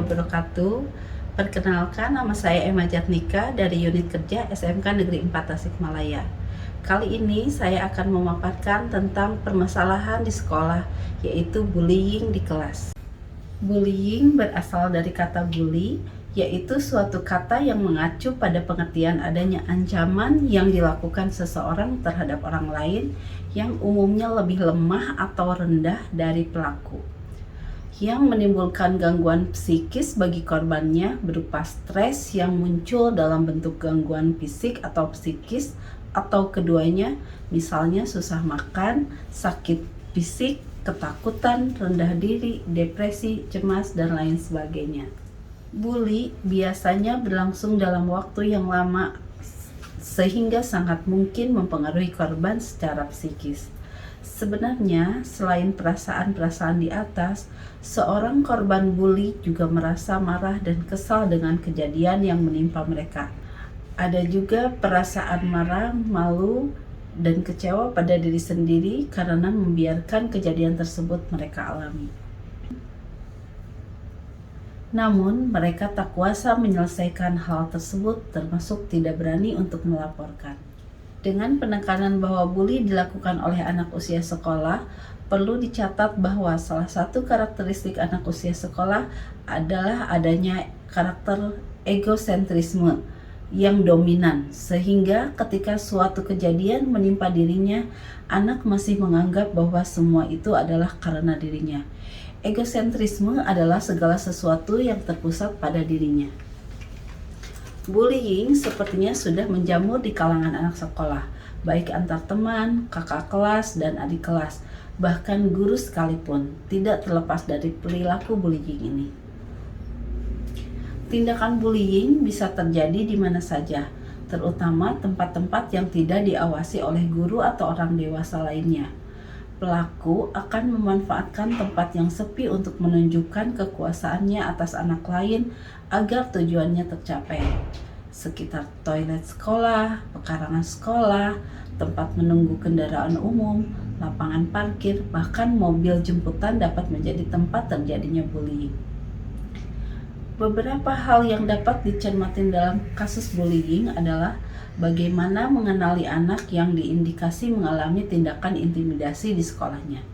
wabarakatuh. Perkenalkan, nama saya Emma Jatnika dari Unit Kerja SMK Negeri 4 Tasikmalaya. Kali ini saya akan memaparkan tentang permasalahan di sekolah, yaitu bullying di kelas. Bullying berasal dari kata bully, yaitu suatu kata yang mengacu pada pengertian adanya ancaman yang dilakukan seseorang terhadap orang lain yang umumnya lebih lemah atau rendah dari pelaku, yang menimbulkan gangguan psikis bagi korbannya berupa stres yang muncul dalam bentuk gangguan fisik atau psikis atau keduanya, misalnya susah makan, sakit fisik, ketakutan, rendah diri, depresi, cemas, dan lain sebagainya. Bully biasanya berlangsung dalam waktu yang lama sehingga sangat mungkin mempengaruhi korban secara psikis. Sebenarnya, selain perasaan-perasaan di atas, seorang korban bully juga merasa marah dan kesal dengan kejadian yang menimpa mereka. Ada juga perasaan marah, malu, dan kecewa pada diri sendiri karena membiarkan kejadian tersebut mereka alami. Namun, mereka tak kuasa menyelesaikan hal tersebut, termasuk tidak berani untuk melaporkan. Dengan penekanan bahwa bully dilakukan oleh anak usia sekolah, perlu dicatat bahwa salah satu karakteristik anak usia sekolah adalah adanya karakter egosentrisme yang dominan, sehingga ketika suatu kejadian menimpa dirinya, anak masih menganggap bahwa semua itu adalah karena dirinya. Egosentrisme adalah segala sesuatu yang terpusat pada dirinya. Bullying sepertinya sudah menjamur di kalangan anak sekolah, baik antar teman, kakak kelas, dan adik kelas, bahkan guru sekalipun, tidak terlepas dari perilaku bullying ini. Tindakan bullying bisa terjadi di mana saja, terutama tempat-tempat yang tidak diawasi oleh guru atau orang dewasa lainnya. Pelaku akan memanfaatkan tempat yang sepi untuk menunjukkan kekuasaannya atas anak lain agar tujuannya tercapai. Sekitar toilet sekolah, pekarangan sekolah, tempat menunggu kendaraan umum, lapangan parkir, bahkan mobil jemputan dapat menjadi tempat terjadinya bullying. Beberapa hal yang dapat dicermati dalam kasus bullying adalah bagaimana mengenali anak yang diindikasi mengalami tindakan intimidasi di sekolahnya.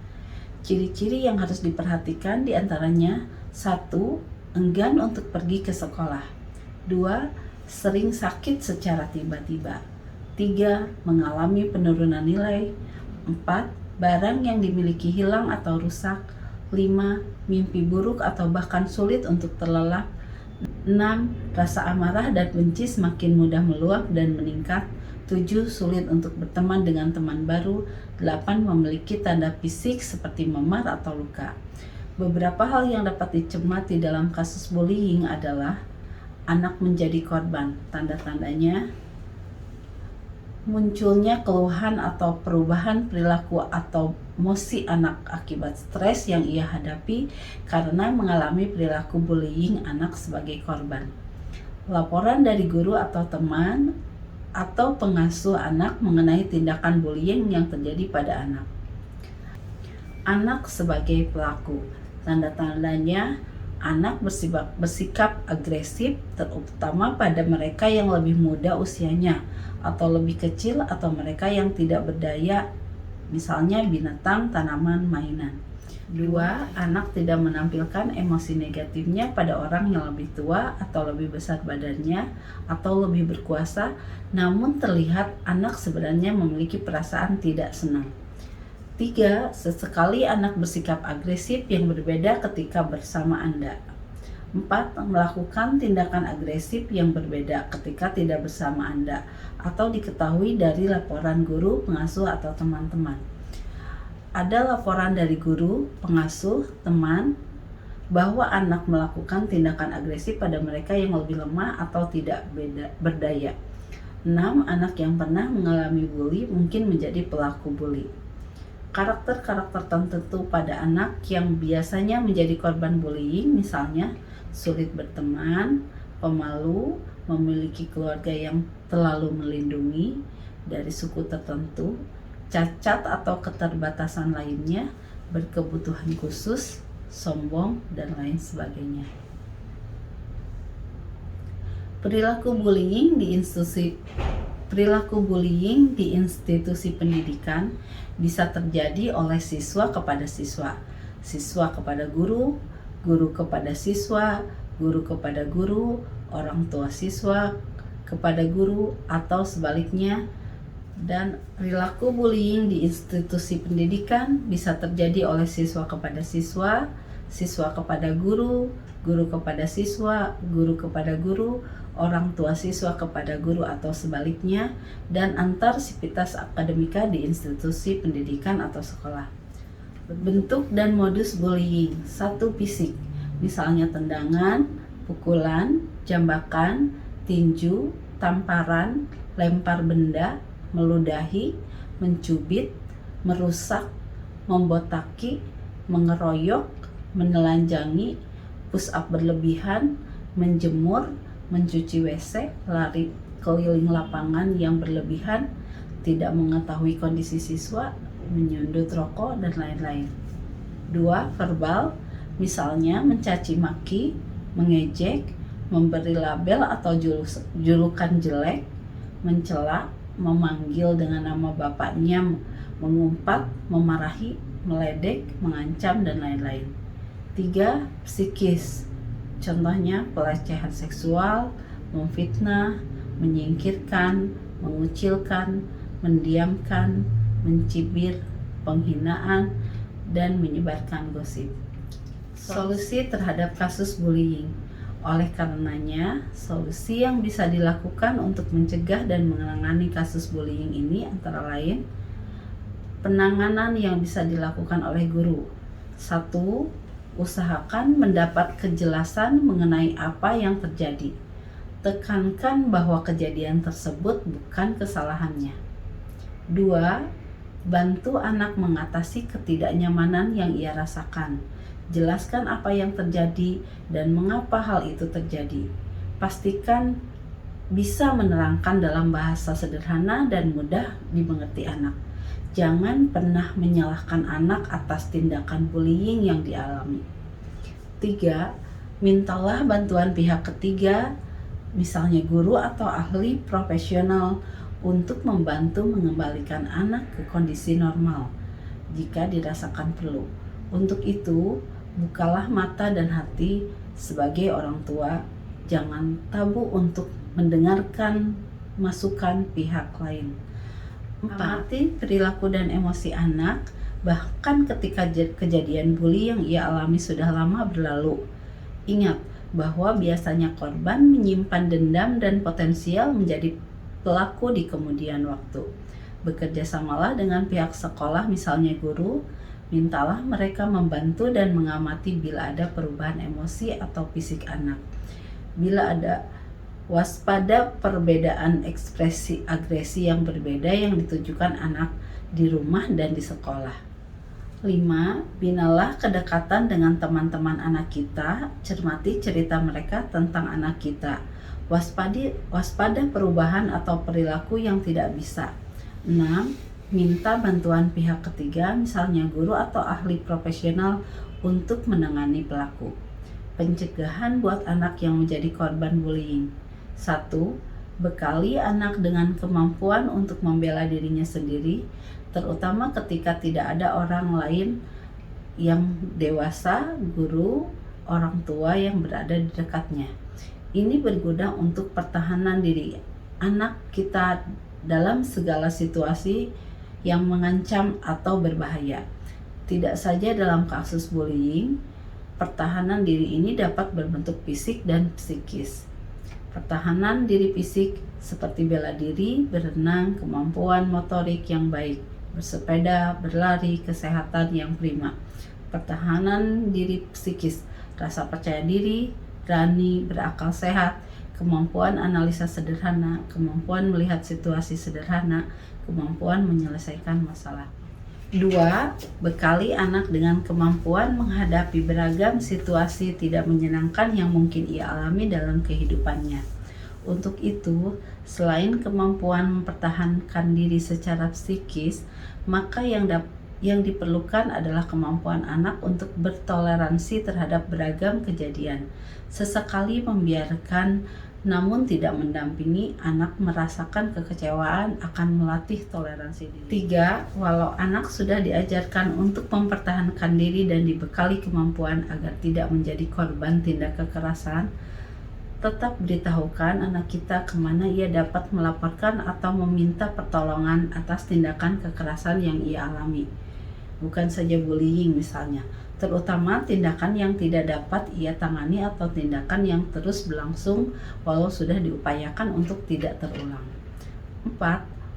Ciri-ciri yang harus diperhatikan diantaranya: 1. Enggan untuk pergi ke sekolah. 2. Sering sakit secara tiba-tiba. 3. Mengalami penurunan nilai. 4. Barang yang dimiliki hilang atau rusak. 5. Mimpi buruk atau bahkan sulit untuk terlelap. 6. Rasa amarah dan benci semakin mudah meluap dan meningkat. 7. Sulit untuk berteman dengan teman baru. 8. Memiliki tanda fisik seperti memar atau luka. Beberapa hal yang dapat dicermati dalam kasus bullying adalah anak menjadi korban. Tanda-tandanya: munculnya keluhan atau perubahan perilaku atau emosi anak akibat stres yang ia hadapi karena mengalami perilaku bullying anak sebagai korban. Laporan dari guru atau teman atau pengasuh anak mengenai tindakan bullying yang terjadi pada anak. Anak sebagai pelaku. Tanda-tandanya: anak bersikap agresif, terutama pada mereka yang lebih muda usianya, atau lebih kecil, atau mereka yang tidak berdaya, misalnya binatang, tanaman, mainan. 2. Anak tidak menampilkan emosi negatifnya pada orang yang lebih tua atau lebih besar badannya atau lebih berkuasa, namun terlihat anak sebenarnya memiliki perasaan tidak senang. 3. Sesekali anak bersikap agresif yang berbeda ketika bersama Anda. 4. Melakukan tindakan agresif yang berbeda ketika tidak bersama Anda atau diketahui dari laporan guru, pengasuh, atau teman-teman. Ada laporan dari guru, pengasuh, teman bahwa anak melakukan tindakan agresif pada mereka yang lebih lemah atau tidak berdaya. 6. Anak yang pernah mengalami bully mungkin menjadi pelaku bully. Karakter-karakter tertentu pada anak yang biasanya menjadi korban bullying, misalnya sulit berteman, pemalu, memiliki keluarga yang terlalu melindungi, dari suku tertentu, cacat atau keterbatasan lainnya, berkebutuhan khusus, sombong, dan lain sebagainya. Perilaku bullying di institusi pendidikan bisa terjadi oleh siswa kepada siswa, siswa kepada guru, guru kepada siswa, guru kepada guru, orang tua siswa kepada guru, atau sebaliknya. Dan perilaku bullying di institusi pendidikan bisa terjadi oleh siswa kepada siswa, siswa kepada guru, guru kepada siswa, guru kepada guru, orang tua siswa kepada guru, atau sebaliknya, dan antar sivitas akademika di institusi pendidikan atau sekolah. Bentuk dan modus bullying. 1. Fisik, misalnya tendangan, pukulan, jambakan, tinju, tamparan, lempar benda, meludahi, mencubit, merusak, membotaki, mengeroyok, menelanjangi, push up berlebihan, menjemur, mencuci WC, lari keliling lapangan yang berlebihan, tidak mengetahui kondisi siswa, menyundut rokok, dan lain-lain. 2. Verbal, misalnya mencaci maki, mengejek, memberi label atau julukan jelek, mencela, memanggil dengan nama bapaknya, mengumpat, memarahi, meledek, mengancam, dan lain-lain. 3. Psikis, contohnya pelecehan seksual, memfitnah, menyingkirkan, mengucilkan, mendiamkan, mencibir, penghinaan, dan menyebarkan gosip. Solusi terhadap kasus bullying. Oleh karenanya, solusi yang bisa dilakukan untuk mencegah dan menangani kasus bullying ini antara lain: penanganan yang bisa dilakukan oleh guru. 1. Usahakan mendapat kejelasan mengenai apa yang terjadi. Tekankan bahwa kejadian tersebut bukan kesalahannya. 2. Bantu anak mengatasi ketidaknyamanan yang ia rasakan. Jelaskan apa yang terjadi dan mengapa hal itu terjadi. Pastikan bisa menerangkan dalam bahasa sederhana dan mudah dimengerti anak. Jangan pernah menyalahkan anak atas tindakan bullying yang dialami. 3. Mintalah bantuan pihak ketiga, misalnya guru atau ahli profesional, untuk membantu mengembalikan anak ke kondisi normal jika dirasakan perlu. Untuk itu, bukalah mata dan hati sebagai orang tua. Jangan tabu untuk mendengarkan masukan pihak lain. 4. Amati perilaku dan emosi anak, bahkan ketika kejadian bully yang ia alami sudah lama berlalu. Ingat bahwa biasanya korban menyimpan dendam dan potensial menjadi pelaku di kemudian waktu. Bekerjasamalah dengan pihak sekolah, misalnya guru. Mintalah mereka membantu dan mengamati bila ada perubahan emosi atau fisik anak. Bila ada, waspada perbedaan ekspresi agresi yang berbeda yang ditujukan anak di rumah dan di sekolah. 5. Binalah kedekatan dengan teman-teman anak kita. Cermati cerita mereka tentang anak kita. Waspada perubahan atau perilaku yang tidak bisa. 6. Minta bantuan pihak ketiga, misalnya guru atau ahli profesional, untuk menangani pelaku. Pencegahan buat anak yang menjadi korban bullying. 1. Bekali anak dengan kemampuan untuk membela dirinya sendiri, terutama ketika tidak ada orang lain yang dewasa, guru, orang tua yang berada di dekatnya. Ini berguna untuk pertahanan diri anak kita dalam segala situasi yang mengancam atau berbahaya. Tidak saja dalam kasus bullying, pertahanan diri ini dapat berbentuk fisik dan psikis. Pertahanan diri fisik seperti bela diri, berenang, kemampuan motorik yang baik, bersepeda, berlari, kesehatan yang prima. Pertahanan diri psikis, rasa percaya diri, berani, berakal sehat, kemampuan analisa sederhana, kemampuan melihat situasi sederhana, kemampuan menyelesaikan masalah. 2. Bekali anak dengan kemampuan menghadapi beragam situasi tidak menyenangkan yang mungkin ia alami dalam kehidupannya. Untuk itu, selain kemampuan mempertahankan diri secara psikis, maka yang diperlukan adalah kemampuan anak untuk bertoleransi terhadap beragam kejadian. Sesekali membiarkan namun tidak mendampingi anak merasakan kekecewaan, akan melatih toleransi diri. 3. Walau anak sudah diajarkan untuk mempertahankan diri dan dibekali kemampuan agar tidak menjadi korban tindak kekerasan, tetap beritahukan anak kita kemana ia dapat melaporkan atau meminta pertolongan atas tindakan kekerasan yang ia alami. Bukan saja bullying misalnya, terutama tindakan yang tidak dapat ia tangani atau tindakan yang terus berlangsung walau sudah diupayakan untuk tidak terulang. 4.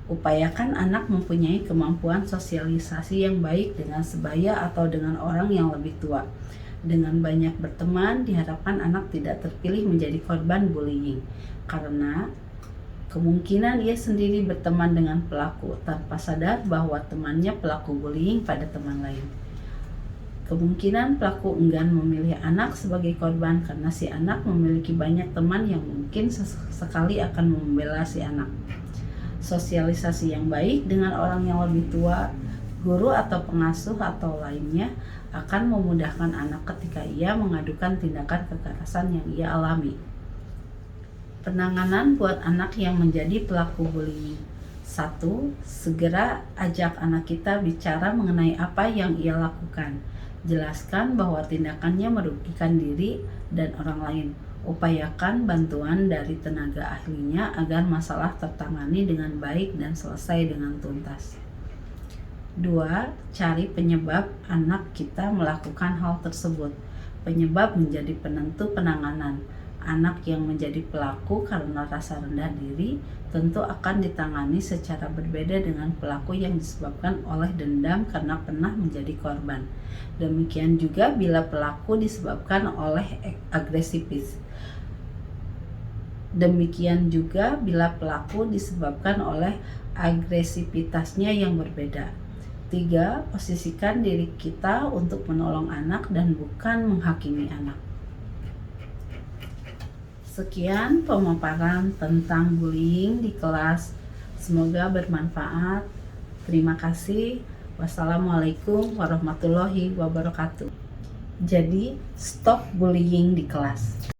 Upayakan anak mempunyai kemampuan sosialisasi yang baik dengan sebaya atau dengan orang yang lebih tua. Dengan banyak berteman, diharapkan anak tidak terpilih menjadi korban bullying, karena kemungkinan ia sendiri berteman dengan pelaku tanpa sadar bahwa temannya pelaku bullying pada teman lain. Kemungkinan pelaku enggan memilih anak sebagai korban karena si anak memiliki banyak teman yang mungkin sekali akan membela si anak. Sosialisasi yang baik dengan orang yang lebih tua, guru atau pengasuh atau lainnya akan memudahkan anak ketika ia mengadukan tindakan kekerasan yang ia alami. Penanganan buat anak yang menjadi pelaku bullying. 1. Segera ajak anak kita bicara mengenai apa yang ia lakukan. Jelaskan bahwa tindakannya merugikan diri dan orang lain. Upayakan bantuan dari tenaga ahlinya agar masalah tertangani dengan baik dan selesai dengan tuntas. 2. Cari penyebab anak kita melakukan hal tersebut. Penyebab menjadi penentu penanganan. Anak yang menjadi pelaku karena rasa rendah diri tentu akan ditangani secara berbeda dengan pelaku yang disebabkan oleh dendam karena pernah menjadi korban. Demikian juga bila pelaku disebabkan oleh agresivitas. Demikian juga bila pelaku disebabkan oleh agresivitasnya yang berbeda. 3. Posisikan diri kita untuk menolong anak dan bukan menghakimi anak. Sekian pemaparan tentang bullying di kelas. Semoga bermanfaat. Terima kasih. Wassalamualaikum warahmatullahi wabarakatuh. Jadi, stop bullying di kelas.